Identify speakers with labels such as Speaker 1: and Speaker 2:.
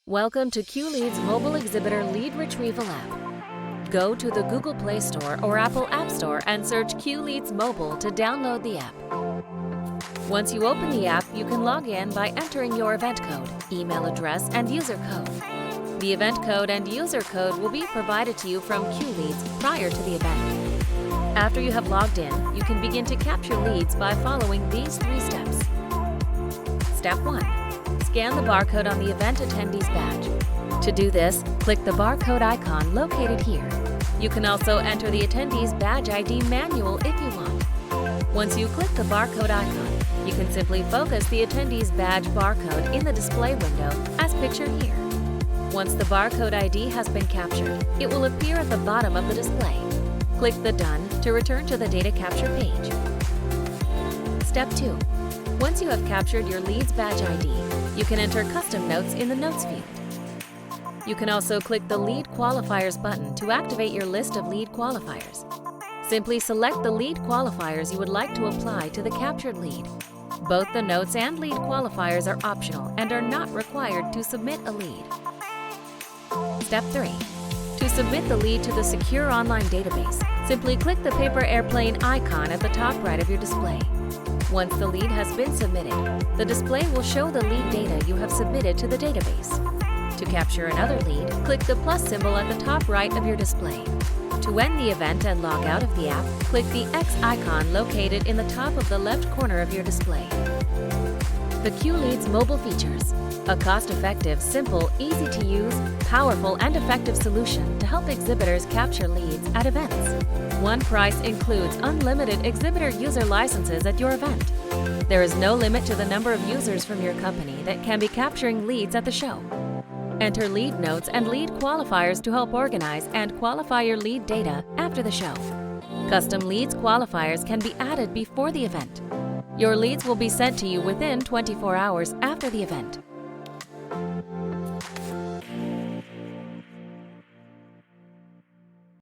Speaker 1: Welcome to QLead's mobile exhibitor lead retrieval app. Go to the Google Play Store or Apple App Store and search QLead's Mobile to download the app. Once you open the app, you can log in by entering your event code, email address, and user code. The event code and user code will be provided to you from QLeads prior to the event. After you have logged in, you can begin to capture leads by following these 3 steps. Step 1. Scan the barcode on the event attendee's badge. To do this, click the barcode icon located here. You can also enter the attendee's badge ID manual if you want. Once you click the barcode icon, you can simply focus the attendee's badge barcode in the display window as pictured here. Once the barcode ID has been captured, it will appear at the bottom of the display. Click the Done to return to the data capture page. Step 2. Once you have captured your lead's badge ID, you can enter custom notes in the Notes field. You can also click the Lead Qualifiers button to activate your list of lead qualifiers. Simply select the lead qualifiers you would like to apply to the captured lead. Both the notes and lead qualifiers are optional and are not required to submit a lead. Step 3. To submit the lead to the secure online database, simply click the paper airplane icon at the top right of your display. Once the lead has been submitted, the display will show the lead data you have submitted to the database. To capture another lead, click the plus symbol at the top right of your display. To end the event and log out of the app, click the X icon located in the top of the left corner of your display. The QLead's mobile features: a cost-effective, simple, easy-to-use, powerful, and effective solution to help exhibitors capture leads at events. One price includes unlimited exhibitor user licenses at your event. There is no limit to the number of users from your company that can be capturing leads at the show. Enter lead notes and lead qualifiers to help organize and qualify your lead data after the show. Custom leads qualifiers can be added before the event. Your leads will be sent to you within 24 hours after the event.